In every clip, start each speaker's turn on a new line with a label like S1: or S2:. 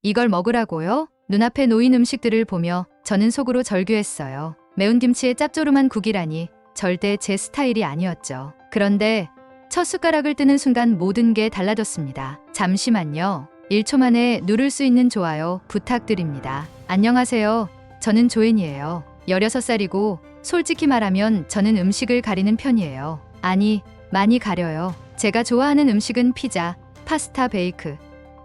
S1: 이걸 먹으라고요? 눈앞에 놓인 음식들을 보며 저는 속으로 절규했어요. 매운 김치에 짭조름한 국이라니 절대 제 스타일이 아니었죠. 그런데 첫 숟가락을 뜨는 순간 모든 게 달라졌습니다. 잠시만요. 1초 만에 누를 수 있는 좋아요 부탁드립니다. 안녕하세요. 저는 조앤이에요. 16살이고 솔직히 말하면 저는 음식을 가리는 편이에요. 아니, 많이 가려요. 제가 좋아하는 음식은 피자, 파스타, 베이크,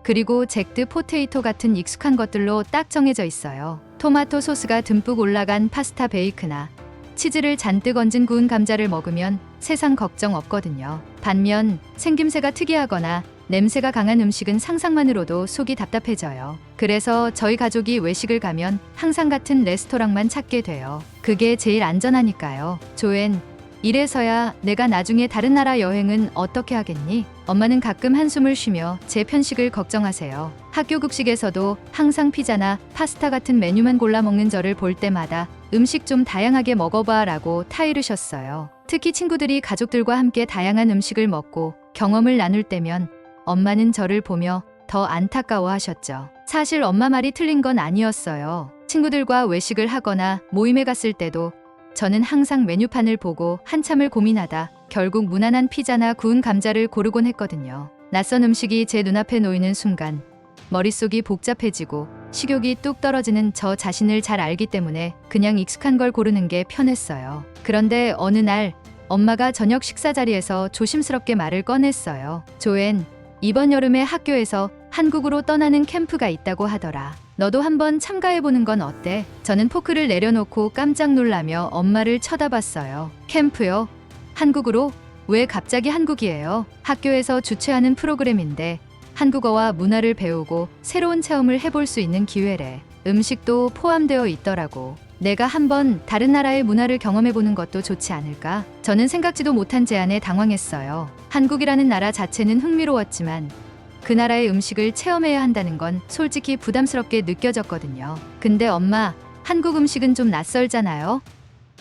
S1: 그리고 잭드 포테이토 같은 익숙한 것들로 딱 정해져 있어요. 토마토 소스가 듬뿍 올라간 파스타 베이크나 치즈를 잔뜩 얹은 구운 감자를 먹으면 세상 걱정 없거든요. 반면 생김새가 특이하거나 냄새가 강한 음식은 상상만으로도 속이 답답해져요. 그래서 저희 가족이 외식을 가면 항상 같은 레스토랑만 찾게 돼요. 그게 제일 안전하니까요. 조앤, 이래서야 내가 나중에 다른 나라 여행은 어떻게 하겠니? 엄마는 가끔 한숨을 쉬며 제 편식을 걱정하세요. 학교 급식에서도 항상 피자나 파스타 같은 메뉴만 골라 먹는 저를 볼 때마다 음식 좀 다양하게 먹어봐 라고 타이르셨어요. 특히 친구들이 가족들과 함께 다양한 음식을 먹고 경험을 나눌 때면 엄마는 저를 보며 더 안타까워 하셨죠. 사실 엄마 말이 틀린 건 아니었어요. 친구들과 외식을 하거나 모임에 갔을 때도 저는 항상 메뉴판을 보고 한참을 고민하다 결국 무난한 피자나 구운 감자를 고르곤 했거든요. 낯선 음식이 제 눈앞에 놓이는 순간 머릿속이 복잡해지고 식욕이 뚝 떨어지는 저 자신을 잘 알기 때문에 그냥 익숙한 걸 고르는 게 편했어요. 그런데 어느 날 엄마가 저녁 식사 자리에서 조심스럽게 말을 꺼냈어요. 조앤, 이번 여름에 학교에서 한국으로 떠나는 캠프가 있다고 하더라. 너도 한번 참가해보는 건 어때? 저는 포크를 내려놓고 깜짝 놀라며 엄마를 쳐다봤어요. 캠프요? 한국으로? 왜 갑자기 한국이에요? 학교에서 주최하는 프로그램인데 한국어와 문화를 배우고 새로운 체험을 해볼 수 있는 기회래. 음식도 포함되어 있더라고. 내가 한번 다른 나라의 문화를 경험해보는 것도 좋지 않을까? 저는 생각지도 못한 제안에 당황했어요. 한국이라는 나라 자체는 흥미로웠지만 그 나라의 음식을 체험해야 한다는 건 솔직히 부담스럽게 느껴졌거든요. 근데 엄마, 한국 음식은 좀 낯설잖아요?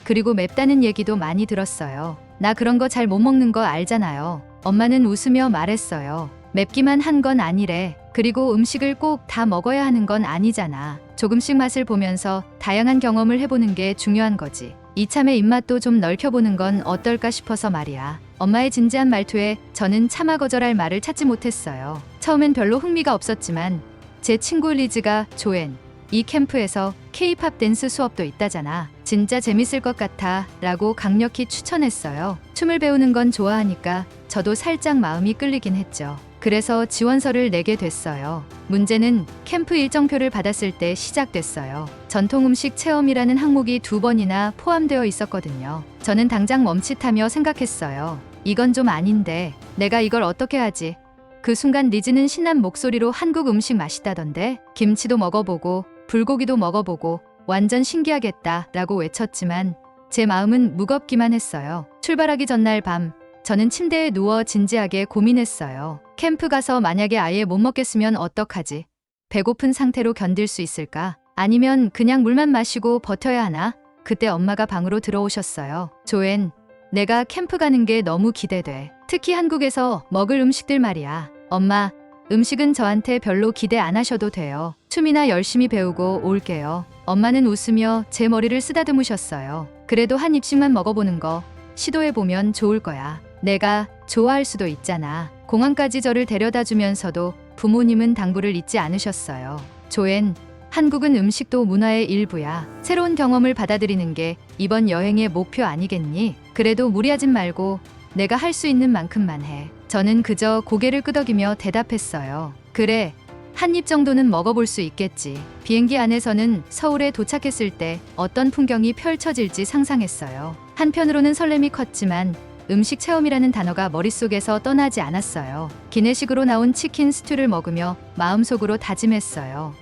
S1: 그리고 맵다는 얘기도 많이 들었어요. 나 그런 거 잘 못 먹는 거 알잖아요. 엄마는 웃으며 말했어요. 맵기만 한 건 아니래. 그리고 음식을 꼭 다 먹어야 하는 건 아니잖아. 조금씩 맛을 보면서 다양한 경험을 해보는 게 중요한 거지. 이참에 입맛도 좀 넓혀보는 건 어떨까 싶어서 말이야. 엄마의 진지한 말투에 저는 차마 거절할 말을 찾지 못했어요. 처음엔 별로 흥미가 없었지만 제 친구 리즈가 조앤, 이 캠프에서 K-팝 댄스 수업도 있다잖아. 진짜 재밌을 것 같아 라고 강력히 추천했어요. 춤을 배우는 건 좋아하니까 저도 살짝 마음이 끌리긴 했죠. 그래서 지원서를 내게 됐어요. 문제는 캠프 일정표를 받았을 때 시작됐어요. 전통 음식 체험이라는 항목이 2번이나 포함되어 있었거든요. 저는 당장 멈칫하며 생각했어요. 이건 좀 아닌데 내가 이걸 어떻게 하지? 그 순간 리즈는 신난 목소리로 한국 음식 맛있다던데 김치도 먹어보고 불고기도 먹어보고 완전 신기하겠다 라고 외쳤지만 제 마음은 무겁기만 했어요. 출발하기 전날 밤 저는 침대에 누워 진지하게 고민했어요. 캠프 가서 만약에 아예 못 먹겠으면 어떡하지? 배고픈 상태로 견딜 수 있을까? 아니면 그냥 물만 마시고 버텨야 하나? 그때 엄마가 방으로 들어오셨어요. 조앤, 내가 캠프 가는 게 너무 기대돼. 특히 한국에서 먹을 음식들 말이야. 엄마, 음식은 저한테 별로 기대 안 하셔도 돼요. 춤이나 열심히 배우고 올게요. 엄마는 웃으며 제 머리를 쓰다듬으셨어요. 그래도 한 입씩만 먹어보는 거 시도해보면 좋을 거야. 내가 좋아할 수도 있잖아. 공항까지 저를 데려다 주면서도 부모님은 당부를 잊지 않으셨어요. 조앤, 한국은 음식도 문화의 일부야. 새로운 경험을 받아들이는 게 이번 여행의 목표 아니겠니? 그래도 무리하진 말고 내가 할 수 있는 만큼만 해. 저는 그저 고개를 끄덕이며 대답했어요. 그래, 한 입 정도는 먹어볼 수 있겠지. 비행기 안에서는 서울에 도착했을 때 어떤 풍경이 펼쳐질지 상상했어요. 한편으로는 설렘이 컸지만 음식 체험이라는 단어가 머릿속에서 떠나지 않았어요. 기내식으로 나온 치킨 스튜를 먹으며 마음속으로 다짐했어요.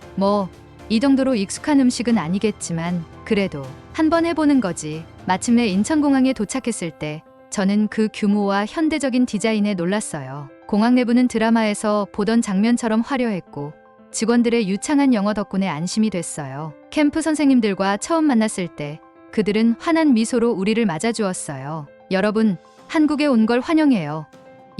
S1: 이 정도로 익숙한 음식은 아니겠지만 그래도 한번 해보는 거지. 마침내 인천공항에 도착했을 때 저는 그 규모와 현대적인 디자인에 놀랐어요. 공항 내부는 드라마에서 보던 장면처럼 화려했고 직원들의 유창한 영어 덕분에 안심이 됐어요. 캠프 선생님들과 처음 만났을 때 그들은 환한 미소로 우리를 맞아주었어요. 여러분, 한국에 온 걸 환영해요.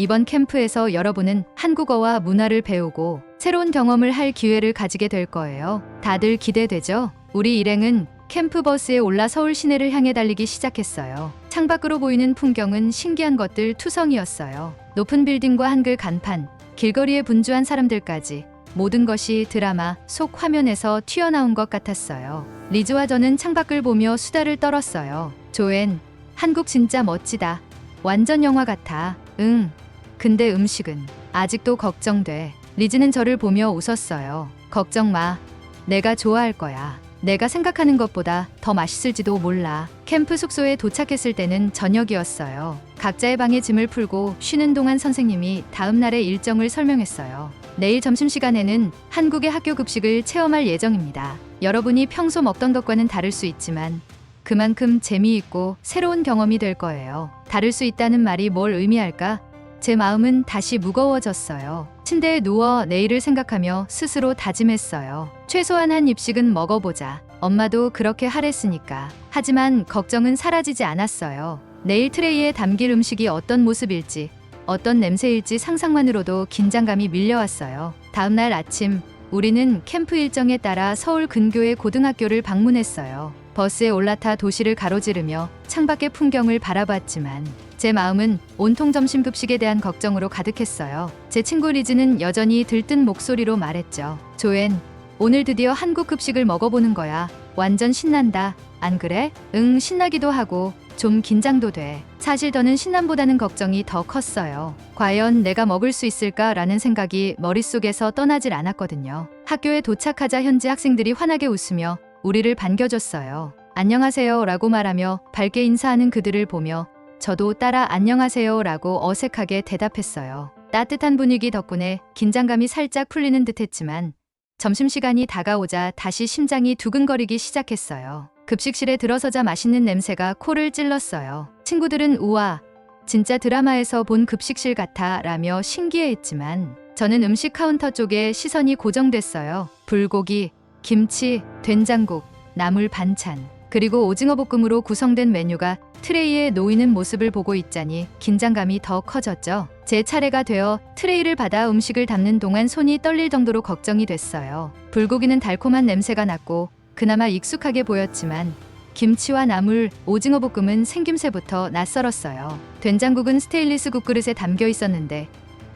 S1: 이번 캠프에서 여러분은 한국어와 문화를 배우고 새로운 경험을 할 기회를 가지게 될 거예요. 다들 기대되죠? 우리 일행은 캠프버스에 올라 서울 시내를 향해 달리기 시작했어요. 창밖으로 보이는 풍경은 신기한 것들 투성이었어요. 높은 빌딩과 한글 간판, 길거리에 분주한 사람들까지 모든 것이 드라마 속 화면에서 튀어나온 것 같았어요. 리즈와 저는 창밖을 보며 수다를 떨었어요. 조엔, 한국 진짜 멋지다. 완전 영화 같아. 응. 근데 음식은 아직도 걱정돼. 리즈는 저를 보며 웃었어요. 걱정 마. 내가 좋아할 거야. 내가 생각하는 것보다 더 맛있을지도 몰라. 캠프 숙소에 도착했을 때는 저녁이었어요. 각자의 방에 짐을 풀고 쉬는 동안 선생님이 다음 날의 일정을 설명했어요. 내일 점심시간에는 한국의 학교 급식을 체험할 예정입니다. 여러분이 평소 먹던 것과는 다를 수 있지만 그만큼 재미있고 새로운 경험이 될 거예요. 다를 수 있다는 말이 뭘 의미할까? 제 마음은 다시 무거워졌어요. 침대에 누워 내일을 생각하며 스스로 다짐했어요. 최소한 한 입씩은 먹어보자. 엄마도 그렇게 하랬으니까. 하지만 걱정은 사라지지 않았어요. 내일 트레이에 담길 음식이 어떤 모습일지, 어떤 냄새일지 상상만으로도 긴장감이 밀려왔어요. 다음 날 아침, 우리는 캠프 일정에 따라 서울 근교의 고등학교를 방문했어요. 버스에 올라타 도시를 가로지르며 창밖의 풍경을 바라봤지만 제 마음은 온통 점심 급식에 대한 걱정으로 가득했어요. 제 친구 리즈는 여전히 들뜬 목소리로 말했죠. 조엔, 오늘 드디어 한국 급식을 먹어보는 거야. 완전 신난다. 안 그래? 응, 신나기도 하고 좀 긴장도 돼. 사실 더는 신남보다는 걱정이 더 컸어요. 과연 내가 먹을 수 있을까라는 생각이 머릿속에서 떠나질 않았거든요. 학교에 도착하자 현지 학생들이 환하게 웃으며 우리를 반겨줬어요. 안녕하세요 라고 말하며 밝게 인사하는 그들을 보며 저도 따라 안녕하세요 라고 어색하게 대답했어요. 따뜻한 분위기 덕분에 긴장감이 살짝 풀리는 듯했지만 점심시간이 다가오자 다시 심장이 두근거리기 시작했어요. 급식실에 들어서자 맛있는 냄새가 코를 찔렀어요. 친구들은 우와, 진짜 드라마에서 본 급식실 같아 라며 신기해했지만 저는 음식 카운터 쪽에 시선이 고정됐어요. 불고기, 김치, 된장국, 나물 반찬, 그리고 오징어 볶음으로 구성된 메뉴가 트레이에 놓이는 모습을 보고 있자니 긴장감이 더 커졌죠. 제 차례가 되어 트레이를 받아 음식을 담는 동안 손이 떨릴 정도로 걱정이 됐어요. 불고기는 달콤한 냄새가 났고 그나마 익숙하게 보였지만 김치와 나물, 오징어 볶음은 생김새부터 낯설었어요. 된장국은 스테인리스 국그릇에 담겨 있었는데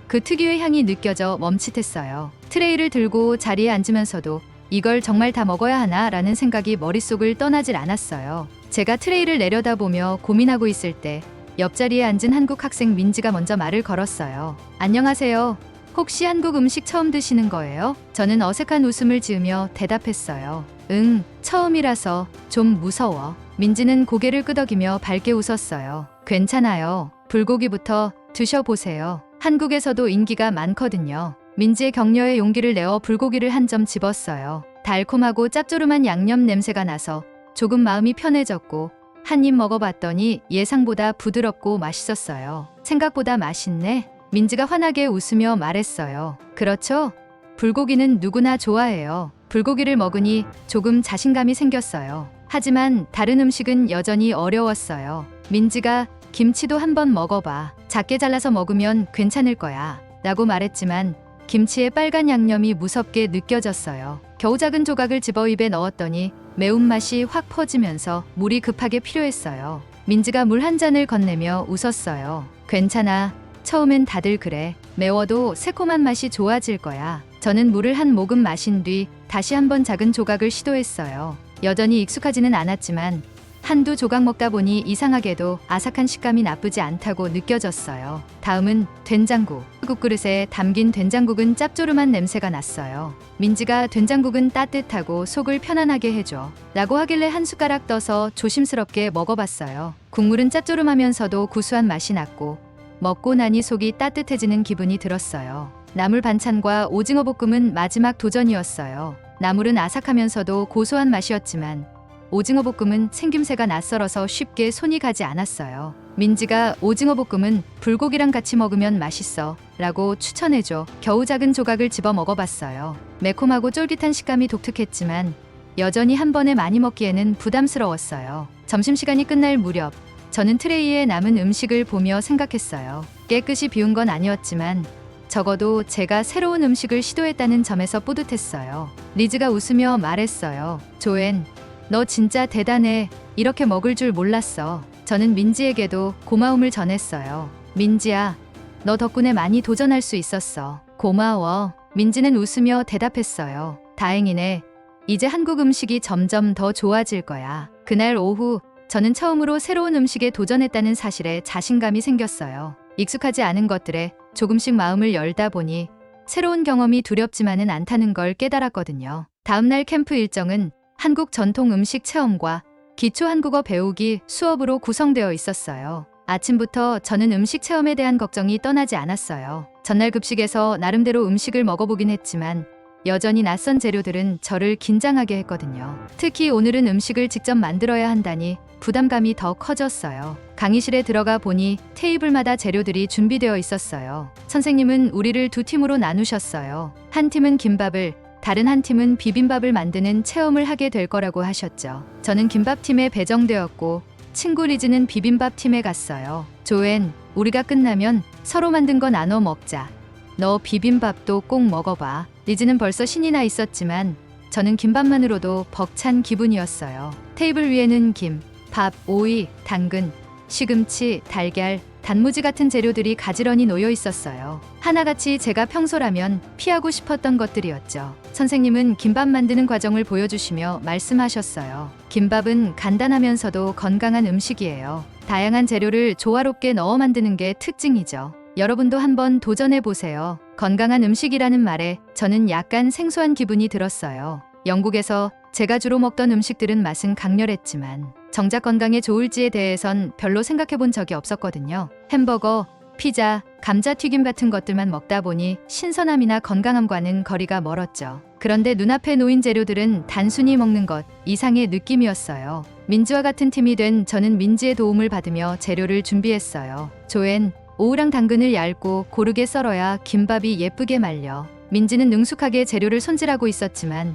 S1: 그 특유의 향이 느껴져 멈칫했어요. 트레이를 들고 자리에 앉으면서도 이걸 정말 다 먹어야 하나 라는 생각이 머릿속을 떠나질 않았어요. 제가 트레이를 내려다보며 고민하고 있을 때 옆자리에 앉은 한국 학생 민지가 먼저 말을 걸었어요. 안녕하세요. 혹시 한국 음식 처음 드시는 거예요? 저는 어색한 웃음을 지으며 대답했어요. 응, 처음이라서 좀 무서워. 민지는 고개를 끄덕이며 밝게 웃었어요. 괜찮아요. 불고기부터 드셔보세요. 한국에서도 인기가 많거든요. 민지의 격려에 용기를 내어 불고기를 한 점 집었어요. 달콤하고 짭조름한 양념 냄새가 나서 조금 마음이 편해졌고 한 입 먹어봤더니 예상보다 부드럽고 맛있었어요. 생각보다 맛있네. 민지가 환하게 웃으며 말했어요. 그렇죠? 불고기는 누구나 좋아해요. 불고기를 먹으니 조금 자신감이 생겼어요. 하지만 다른 음식은 여전히 어려웠어요. 민지가 김치도 한번 먹어봐. 작게 잘라서 먹으면 괜찮을 거야. 라고 말했지만 김치의 빨간 양념이 무섭게 느껴졌어요. 겨우 작은 조각을 집어 입에 넣었더니 매운맛이 확 퍼지면서 물이 급하게 필요했어요. 민지가 물 한 잔을 건네며 웃었어요. 괜찮아. 처음엔 다들 그래. 매워도 새콤한 맛이 좋아질 거야. 저는 물을 한 모금 마신 뒤 다시 한번 작은 조각을 시도했어요. 여전히 익숙하지는 않았지만 한두 조각 먹다 보니 이상하게도 아삭한 식감이 나쁘지 않다고 느껴졌어요. 다음은 된장국. 국그릇에 담긴 된장국은 짭조름한 냄새가 났어요. 민지가 된장국은 따뜻하고 속을 편안하게 해줘 라고 하길래 한 숟가락 떠서 조심스럽게 먹어봤어요. 국물은 짭조름하면서도 구수한 맛이 났고 먹고 나니 속이 따뜻해지는 기분이 들었어요. 나물 반찬과 오징어 볶음은 마지막 도전이었어요. 나물은 아삭하면서도 고소한 맛이었지만 오징어 볶음은 생김새가 낯설어서 쉽게 손이 가지 않았어요. 민지가 오징어 볶음은 불고기랑 같이 먹으면 맛있어 라고 추천해줘 겨우 작은 조각을 집어 먹어봤어요. 매콤하고 쫄깃한 식감이 독특했지만 여전히 한 번에 많이 먹기에는 부담스러웠어요. 점심시간이 끝날 무렵 저는 트레이에 남은 음식을 보며 생각했어요. 깨끗이 비운 건 아니었지만 적어도 제가 새로운 음식을 시도했다는 점에서 뿌듯했어요. 리즈가 웃으며 말했어요. 조엔, 너 진짜 대단해. 이렇게 먹을 줄 몰랐어. 저는 민지에게도 고마움을 전했어요. 민지야, 너 덕분에 많이 도전할 수 있었어. 고마워. 민지는 웃으며 대답했어요. 다행이네. 이제 한국 음식이 점점 더 좋아질 거야. 그날 오후 저는 처음으로 새로운 음식에 도전했다는 사실에 자신감이 생겼어요. 익숙하지 않은 것들에 조금씩 마음을 열다 보니 새로운 경험이 두렵지만은 않다는 걸 깨달았거든요. 다음날 캠프 일정은 한국 전통 음식 체험과 기초 한국어 배우기 수업으로 구성되어 있었어요. 아침부터 저는 음식 체험에 대한 걱정이 떠나지 않았어요. 전날 급식에서 나름대로 음식을 먹어보긴 했지만 여전히 낯선 재료들은 저를 긴장하게 했거든요. 특히 오늘은 음식을 직접 만들어야 한다니 부담감이 더 커졌어요. 강의실에 들어가 보니 테이블마다 재료들이 준비되어 있었어요. 선생님은 우리를 두 팀으로 나누셨어요. 한 팀은 김밥을, 다른 한 팀은 비빔밥을 만드는 체험을 하게 될 거라고 하셨죠. 저는 김밥팀에 배정되었고 친구 리즈는 비빔밥팀에 갔어요. 조엔, 우리가 끝나면 서로 만든 거 나눠 먹자. 너 비빔밥도 꼭 먹어봐. 리즈는 벌써 신이 나 있었지만 저는 김밥만으로도 벅찬 기분이었어요. 테이블 위에는 김, 밥, 오이, 당근, 시금치, 달걀, 단무지 같은 재료들이 가지런히 놓여 있었어요. 하나같이 제가 평소라면 피하고 싶었던 것들이었죠. 선생님은 김밥 만드는 과정을 보여주시며 말씀하셨어요. 김밥은 간단하면서도 건강한 음식이에요. 다양한 재료를 조화롭게 넣어 만드는 게 특징이죠. 여러분도 한번 도전해 보세요. 건강한 음식이라는 말에 저는 약간 생소한 기분이 들었어요. 영국에서 제가 주로 먹던 음식들은 맛은 강렬했지만 정작 건강에 좋을지에 대해선 별로 생각해 본 적이 없었거든요. 햄버거, 피자, 감자튀김 같은 것들만 먹다 보니 신선함이나 건강함과는 거리가 멀었죠. 그런데 눈앞에 놓인 재료들은 단순히 먹는 것 이상의 느낌이었어요. 민지와 같은 팀이 된 저는 민지의 도움을 받으며 재료를 준비했어요. 조엔, 오우랑 당근을 얇고 고르게 썰어야 김밥이 예쁘게 말려. 민지는 능숙하게 재료를 손질하고 있었지만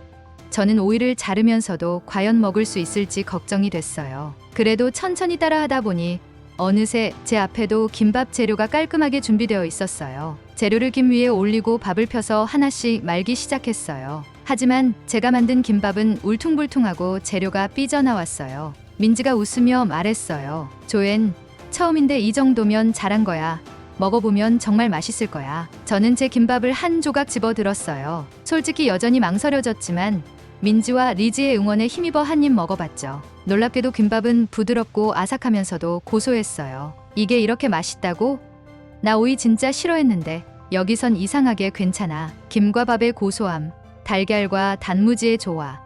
S1: 저는 오이를 자르면서도 과연 먹을 수 있을지 걱정이 됐어요. 그래도 천천히 따라하다 보니 어느새 제 앞에도 김밥 재료가 깔끔하게 준비되어 있었어요. 재료를 김 위에 올리고 밥을 펴서 하나씩 말기 시작했어요. 하지만 제가 만든 김밥은 울퉁불퉁하고 재료가 삐져나왔어요. 민지가 웃으며 말했어요. 조엔, 처음인데 이 정도면 잘한 거야. 먹어보면 정말 맛있을 거야. 저는 제 김밥을 한 조각 집어들었어요. 솔직히 여전히 망설여졌지만 민지와 리즈의 응원에 힘입어 한 입 먹어봤죠. 놀랍게도 김밥은 부드럽고 아삭하면서도 고소했어요. 이게 이렇게 맛있다고? 나 오이 진짜 싫어했는데 여기선 이상하게 괜찮아. 김과 밥의 고소함, 달걀과 단무지의 조화,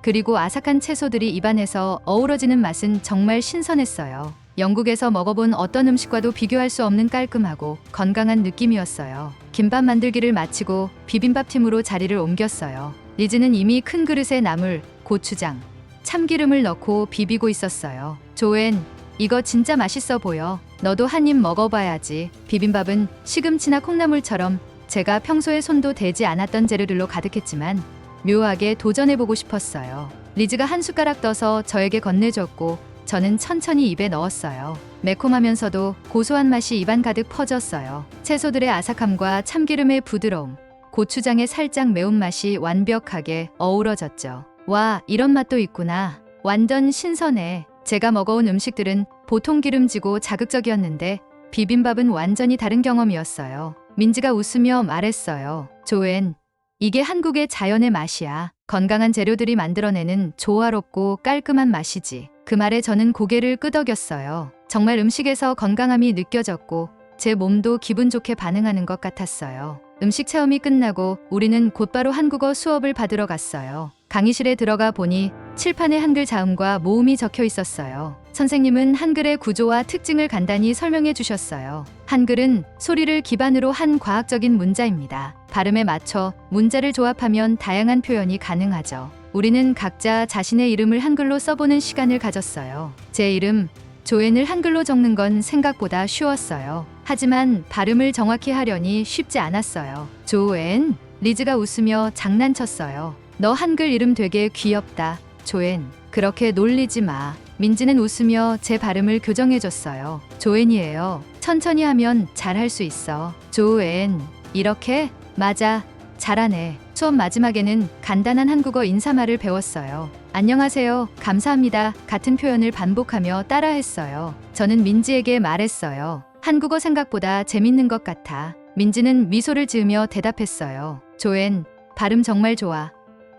S1: 그리고 아삭한 채소들이 입안에서 어우러지는 맛은 정말 신선했어요. 영국에서 먹어본 어떤 음식과도 비교할 수 없는 깔끔하고 건강한 느낌이었어요. 김밥 만들기를 마치고 비빔밥팀으로 자리를 옮겼어요. 리즈는 이미 큰 그릇에 나물, 고추장, 참기름을 넣고 비비고 있었어요. 조엔, 이거 진짜 맛있어 보여. 너도 한 입 먹어봐야지. 비빔밥은 시금치나 콩나물처럼 제가 평소에 손도 대지 않았던 재료들로 가득했지만 묘하게 도전해보고 싶었어요. 리즈가 한 숟가락 떠서 저에게 건네줬고 저는 천천히 입에 넣었어요. 매콤하면서도 고소한 맛이 입안 가득 퍼졌어요. 채소들의 아삭함과 참기름의 부드러움, 고추장의 살짝 매운맛이 완벽하게 어우러졌죠. 와, 이런 맛도 있구나. 완전 신선해. 제가 먹어온 음식들은 보통 기름지고 자극적이었는데 비빔밥은 완전히 다른 경험이었어요. 민지가 웃으며 말했어요. 조엔, 이게 한국의 자연의 맛이야. 건강한 재료들이 만들어내는 조화롭고 깔끔한 맛이지. 그 말에 저는 고개를 끄덕였어요. 정말 음식에서 건강함이 느껴졌고 제 몸도 기분 좋게 반응하는 것 같았어요. 음식 체험이 끝나고 우리는 곧바로 한국어 수업을 받으러 갔어요. 강의실에 들어가 보니 칠판에 한글 자음과 모음이 적혀 있었어요. 선생님은 한글의 구조와 특징을 간단히 설명해 주셨어요. 한글은 소리를 기반으로 한 과학적인 문자입니다. 발음에 맞춰 문자를 조합하면 다양한 표현이 가능하죠. 우리는 각자 자신의 이름을 한글로 써보는 시간을 가졌어요. 제 이름, 조엔을 한글로 적는 건 생각보다 쉬웠어요. 하지만 발음을 정확히 하려니 쉽지 않았어요. 조엔, 리즈가 웃으며 장난쳤어요. 너 한글 이름 되게 귀엽다. 조엔, 그렇게 놀리지 마. 민지는 웃으며 제 발음을 교정해줬어요. 조엔이에요. 천천히 하면 잘할 수 있어. 조엔. 이렇게? 맞아. 잘하네. 수업 마지막에는 간단한 한국어 인사말을 배웠어요. 안녕하세요. 감사합니다. 같은 표현을 반복하며 따라했어요. 저는 민지에게 말했어요. 한국어 생각보다 재밌는 것 같아. 민지는 미소를 지으며 대답했어요. 조엔, 발음 정말 좋아.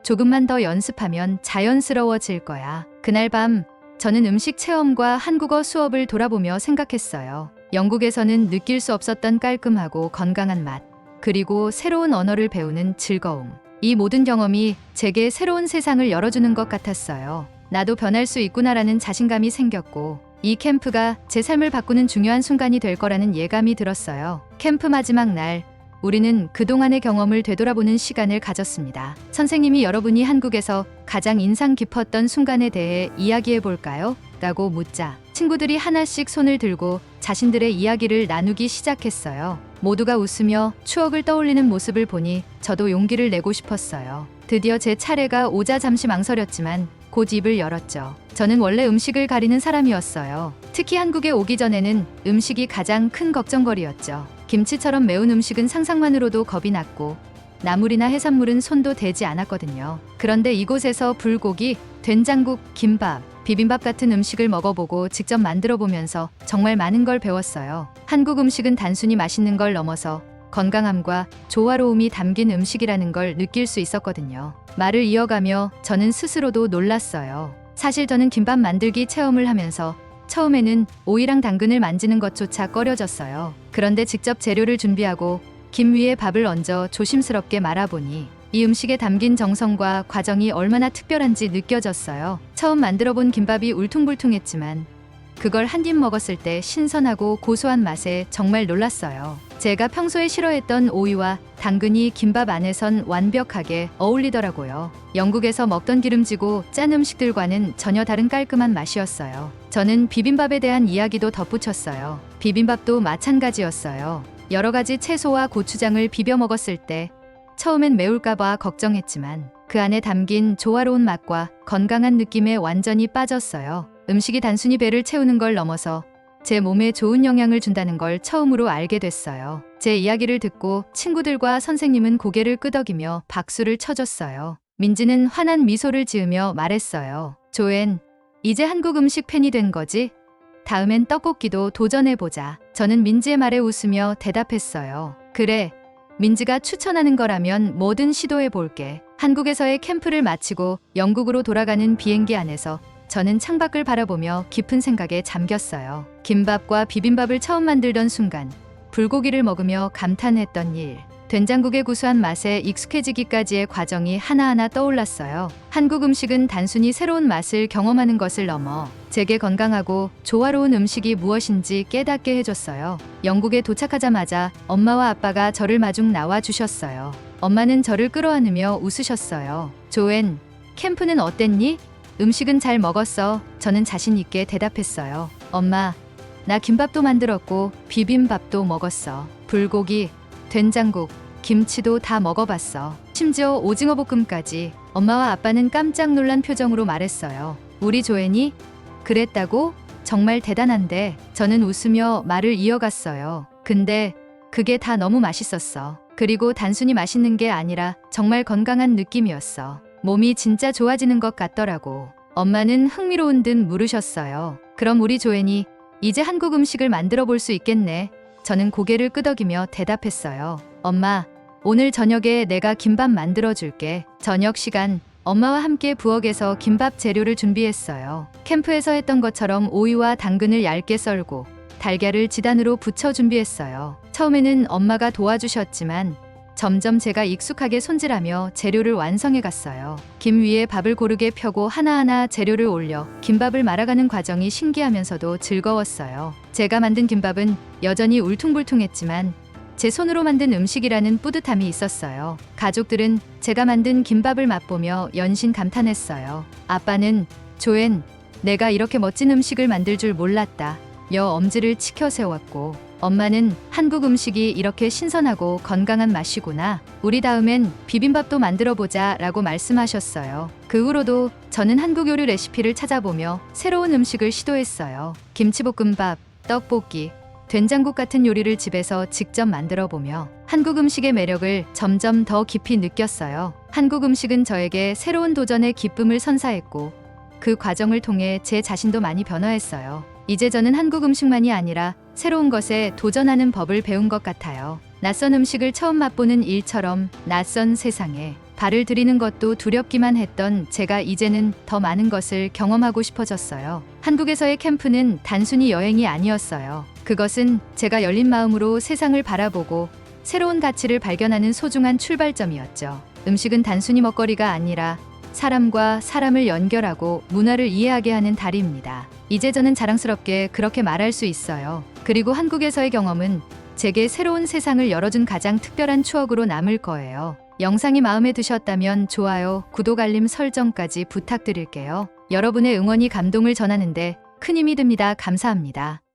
S1: 조금만 더 연습하면 자연스러워질 거야. 그날 밤, 저는 음식 체험과 한국어 수업을 돌아보며 생각했어요. 영국에서는 느낄 수 없었던 깔끔하고 건강한 맛, 그리고 새로운 언어를 배우는 즐거움. 이 모든 경험이 제게 새로운 세상을 열어주는 것 같았어요. 나도 변할 수 있구나라는 자신감이 생겼고, 이 캠프가 제 삶을 바꾸는 중요한 순간이 될 거라는 예감이 들었어요. 캠프 마지막 날, 우리는 그동안의 경험을 되돌아보는 시간을 가졌습니다. 선생님이 여러분이 한국에서 가장 인상 깊었던 순간에 대해 이야기해 볼까요? 라고 묻자 친구들이 하나씩 손을 들고 자신들의 이야기를 나누기 시작했어요. 모두가 웃으며 추억을 떠올리는 모습을 보니 저도 용기를 내고 싶었어요. 드디어 제 차례가 오자 잠시 망설였지만 곧 입을 열었죠. 저는 원래 음식을 가리는 사람이었어요. 특히 한국에 오기 전에는 음식이 가장 큰 걱정거리였죠. 김치처럼 매운 음식은 상상만으로도 겁이 났고 나물이나 해산물은 손도 대지 않았거든요. 그런데 이곳에서 불고기, 된장국, 김밥, 비빔밥 같은 음식을 먹어보고 직접 만들어 보면서 정말 많은 걸 배웠어요. 한국 음식은 단순히 맛있는 걸 넘어서 건강함과 조화로움이 담긴 음식이라는 걸 느낄 수 있었거든요. 말을 이어가며 저는 스스로도 놀랐어요. 사실 저는 김밥 만들기 체험을 하면서 처음에는 오이랑 당근을 만지는 것조차 꺼려졌어요. 그런데 직접 재료를 준비하고 김 위에 밥을 얹어 조심스럽게 말아보니 이 음식에 담긴 정성과 과정이 얼마나 특별한지 느껴졌어요. 처음 만들어본 김밥이 울퉁불퉁했지만 그걸 한 입 먹었을 때 신선하고 고소한 맛에 정말 놀랐어요. 제가 평소에 싫어했던 오이와 당근이 김밥 안에선 완벽하게 어울리더라고요. 영국에서 먹던 기름지고 짠 음식들과는 전혀 다른 깔끔한 맛이었어요. 저는 비빔밥에 대한 이야기도 덧붙였어요. 비빔밥도 마찬가지였어요. 여러 가지 채소와 고추장을 비벼 먹었을 때 처음엔 매울까봐 걱정했지만 그 안에 담긴 조화로운 맛과 건강한 느낌에 완전히 빠졌어요. 음식이 단순히 배를 채우는 걸 넘어서 제 몸에 좋은 영향을 준다는 걸 처음으로 알게 됐어요. 제 이야기를 듣고 친구들과 선생님은 고개를 끄덕이며 박수를 쳐줬어요. 민지는 환한 미소를 지으며 말했어요. 조엔, 이제 한국 음식 팬이 된 거지? 다음엔 떡볶이도 도전해보자. 저는 민지의 말에 웃으며 대답했어요. 그래, 민지가 추천하는 거라면 뭐든 시도해볼게. 한국에서의 캠프를 마치고 영국으로 돌아가는 비행기 안에서 저는 창밖을 바라보며 깊은 생각에 잠겼어요. 김밥과 비빔밥을 처음 만들던 순간, 불고기를 먹으며 감탄했던 일, 된장국의 구수한 맛에 익숙해지기까지의 과정이 하나하나 떠올랐어요. 한국 음식은 단순히 새로운 맛을 경험하는 것을 넘어 제게 건강하고 조화로운 음식이 무엇인지 깨닫게 해줬어요. 영국에 도착하자마자 엄마와 아빠가 저를 마중 나와주셨어요. 엄마는 저를 끌어안으며 웃으셨어요. 조엔, 캠프는 어땠니? 음식은 잘 먹었어. 저는 자신 있게 대답했어요. 엄마, 나 김밥도 만들었고 비빔밥도 먹었어. 불고기, 된장국, 김치도 다 먹어봤어. 심지어 오징어 볶음까지. 엄마와 아빠는 깜짝 놀란 표정으로 말했어요. 우리 조엔이? 그랬다고? 정말 대단한데. 저는 웃으며 말을 이어갔어요. 근데 그게 다 너무 맛있었어. 그리고 단순히 맛있는 게 아니라 정말 건강한 느낌이었어. 몸이 진짜 좋아지는 것 같더라고. 엄마는 흥미로운 듯 물으셨어요. 그럼 우리 조엔이 이제 한국 음식을 만들어 볼 수 있겠네. 저는 고개를 끄덕이며 대답했어요. 엄마, 오늘 저녁에 내가 김밥 만들어 줄게. 저녁 시간, 엄마와 함께 부엌에서 김밥 재료를 준비했어요. 캠프에서 했던 것처럼 오이와 당근을 얇게 썰고 달걀을 지단으로 부쳐 준비했어요. 처음에는 엄마가 도와주셨지만 점점 제가 익숙하게 손질하며 재료를 완성해 갔어요. 김 위에 밥을 고르게 펴고 하나하나 재료를 올려 김밥을 말아가는 과정이 신기하면서도 즐거웠어요. 제가 만든 김밥은 여전히 울퉁불퉁했지만 제 손으로 만든 음식이라는 뿌듯함이 있었어요. 가족들은 제가 만든 김밥을 맛보며 연신 감탄했어요. 아빠는 조엔, 내가 이렇게 멋진 음식을 만들 줄 몰랐다 며 엄지를 치켜 세웠고, 엄마는 한국 음식이 이렇게 신선하고 건강한 맛이구나. 우리 다음엔 비빔밥도 만들어보자 라고 말씀하셨어요. 그 후로도 저는 한국 요리 레시피를 찾아보며 새로운 음식을 시도했어요. 김치볶음밥, 떡볶이, 된장국 같은 요리를 집에서 직접 만들어 보며 한국 음식의 매력을 점점 더 깊이 느꼈어요. 한국 음식은 저에게 새로운 도전의 기쁨을 선사했고 그 과정을 통해 제 자신도 많이 변화했어요. 이제 저는 한국 음식만이 아니라 새로운 것에 도전하는 법을 배운 것 같아요. 낯선 음식을 처음 맛보는 일처럼 낯선 세상에 발을 들이는 것도 두렵기만 했던 제가 이제는 더 많은 것을 경험하고 싶어졌어요. 한국에서의 캠프는 단순히 여행이 아니었어요. 그것은 제가 열린 마음으로 세상을 바라보고 새로운 가치를 발견하는 소중한 출발점이었죠. 음식은 단순히 먹거리가 아니라 사람과 사람을 연결하고 문화를 이해하게 하는 다리입니다. 이제 저는 자랑스럽게 그렇게 말할 수 있어요. 그리고 한국에서의 경험은 제게 새로운 세상을 열어준 가장 특별한 추억으로 남을 거예요. 영상이 마음에 드셨다면 좋아요, 구독, 알림 설정까지 부탁드릴게요. 여러분의 응원이 감동을 전하는데 큰 힘이 됩니다. 감사합니다.